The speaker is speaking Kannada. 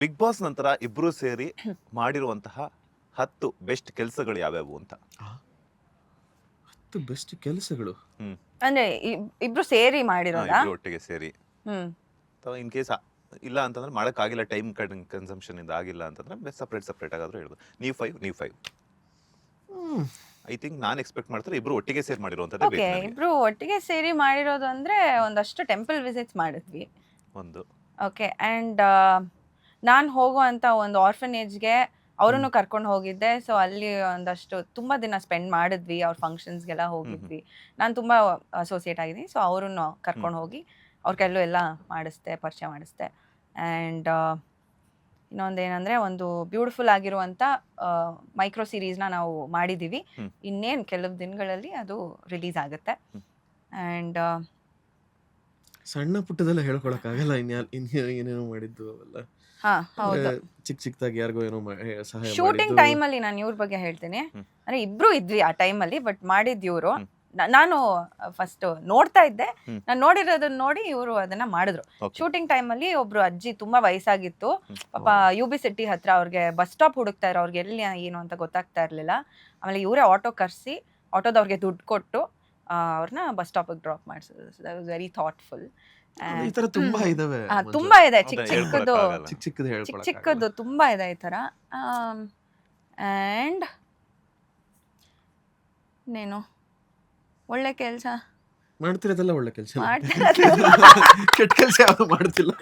ಬಿಗ್ ಬಾಸ್ ನಂತರ ಇಬ್ರು ಸೇರಿ ಮಾಡಿರುವಂತಹ 10 ಬೆಸ್ಟ್ ಕೆಲಸಗಳು ಯಾವ್ಯಾವು ಅಂತ. 10 ಬೆಸ್ಟ್ ಕೆಲಸಗಳು. ಅಂದ್ರೆ ಇಬ್ರು ಸೇರಿ ಹಾ, ಮಾಡಿರೋದಾ? ಇಬ್ರು ಒಟ್ಟಿಗೆ ಸೇರಿ ಅಥವಾ ಇನ್ ಕೇಸ್ ಇಲ್ಲ ಅಂತಂದ್ರೆ ಮಾಡಕ್ಕಾಗಿಲ್ಲ, ಟೈಮ್ ಕನ್ಸಂಪ್ಷನ್ ಇಂದ ಆಗಿಲ್ಲ ಅಂತಂದ್ರೆ ಸಪ್ರೇಟ್ ಆಗಾದ್ರೂ ಹೇಳ್ಬೋದು. ನೀವು 5 ಐ ಥಿಂಕ್ ನಾನು ಎಕ್ಸ್ಪೆಕ್ಟ್ ಮಾಡ್ತಾರೆ ಇಬ್ರು ಒಟ್ಟಿಗೆ ಸೇರಿ ಮಾಡಿರುವಂತದ್ದೇ ಓಕೆ, ಬೇಕು ನನಗೆ. ಇಬ್ರು ಒಟ್ಟಿಗೆ ಸೇರಿ ಮಾಡಿರೋದು ಅಂದ್ರೆ ಒಂದಷ್ಟು ಟೆಂಪಲ್ ವಿಸಿಟ್ಸ್ ಮಾಡಿದ್ವಿ. ಒಂದು ಓಕೆ, ಆ್ಯಂಡ್ ನಾನು ಹೋಗುವಂಥ ಒಂದು ಆರ್ಫನೇಜ್ಗೆ ಅವರನ್ನು ಕರ್ಕೊಂಡು ಹೋಗಿದ್ದೆ. ಸೊ ಅಲ್ಲಿ ಒಂದಷ್ಟು ತುಂಬ ದಿನ ಸ್ಪೆಂಡ್ ಮಾಡಿದ್ವಿ, ಅವ್ರ ಫಂಕ್ಷನ್ಸ್ಗೆಲ್ಲ ಹೋಗಿದ್ವಿ. ನಾನು ತುಂಬ ಅಸೋಸಿಯೇಟ್ ಆಗಿದ್ದೀನಿ, ಸೊ ಅವರನ್ನು ಕರ್ಕೊಂಡು ಹೋಗಿ ಅವ್ರ ಕೈಲೂ ಎಲ್ಲ ಮಾಡಿಸ್ದೆ, ಪರಿಚಯ ಮಾಡಿಸ್ದೆ. ಆ್ಯಂಡ್ ಇನ್ನೊಂದೇನೆಂದರೆ ಒಂದು ಬ್ಯೂಟಿಫುಲ್ ಆಗಿರುವಂಥ ಮೈಕ್ರೋ ಸೀರೀಸ್ನ ನಾವು ಮಾಡಿದ್ದೀವಿ. ಇನ್ನೇನು ಕೆಲವು ದಿನಗಳಲ್ಲಿ ಅದು ರಿಲೀಸ್ ಆಗುತ್ತೆ. ಆ್ಯಂಡ್ ಸಣ್ಣ ಪುಟ್ಟದೆಲ್ಲ ಹೇಳ್ಕೊಳಕ್ಕಾಗಲ್ಲ. ಏನೇನೋ ಮಾಡಿದ್ದು ಅವೆಲ್ಲ. ಹಾಂ, ಹೌದು. ಚಿಕ್ಕದಾಗಿ ಯಾರಿಗೋ ಏನೋ ಸಹಾಯ ಶೂಟಿಂಗ್ ಮಾಡಿದ್ದು. ಟೈಮಲ್ಲಿ ನಾನು ಇವ್ರ ಬಗ್ಗೆ ಹೇಳ್ತೀನಿ. ಅಂದ್ರೆ ಇಬ್ರು ಇದ್ವಿ ಆ ಟೈಮಲ್ಲಿ, ಬಟ್ ಮಾಡಿದ್ದು ಇವರು. ನಾನು ಫಸ್ಟ್ ನೋಡ್ತಾ ಇದ್ದೆ, ನಾನು ನೋಡಿರೋದನ್ನ ನೋಡಿ ಇವರು ಅದನ್ನ ಮಾಡಿದ್ರು. Okay. ಶೂಟಿಂಗ್ ಟೈಮಲ್ಲಿ ಒಬ್ರು ಅಜ್ಜಿ ತುಂಬಾ ವಯಸ್ಸಾಗಿತ್ತು, ಪಾಪ UB ಸಿಟಿ ಹತ್ರ ಅವ್ರಿಗೆ ಬಸ್ ಸ್ಟಾಪ್ ಹುಡುಕ್ತಾ ಇರೋ, ಅವ್ರಿಗೆ ಎಲ್ಲಿ ಏನು ಅಂತ ಗೊತ್ತಾಗ್ತಾ ಇರ್ಲಿಲ್ಲ. ಆಮೇಲೆ ಇವರೇ ಆಟೋ ಕರೆಸಿ ಆಟೋದವ್ರಿಗೆ ದುಡ್ಡು ಕೊಟ್ಟು ಅವ್ರನ್ನ ಬಸ್ ಸ್ಟಾಪಿಗೆ ಡ್ರಾಪ್ ಮಾಡಿಸಿದ್ರು. That was very thoughtful. ಈ ತರ ತುಂಬಾ ಇದಾವೆ. ತುಂಬಾ ಇದೆ, ಚಿಕ್ಕ ಅದನ್ನ ಚಿಕ್ಕದು ಹೇಳ್ಕೊಳಕ್ಕಾಗಲ್ಲ. ಚಿಕ್ಕದು ಚಿಕ್ಕ ಹೇಳ್ಕೊಳಕ್ ಚಿಕ್ಕದು ತುಂಬಾ ಇದೆ ಈ ಥರ. ಆ್ಯಂಡ್ ಇನ್ನೇನು ಒಳ್ಳೆ ಕೆಲಸ ಮಾಡ್ತಿರೋದೆಲ್ಲ ಒಳ್ಳೆ ಕೆಲಸ. ಮಾಡ್ತಿರೋದು ಕೆಟ್ಟ ಕೆಲಸ ಯಾವುದು ಮಾಡ್ತಿಲ್ಲ.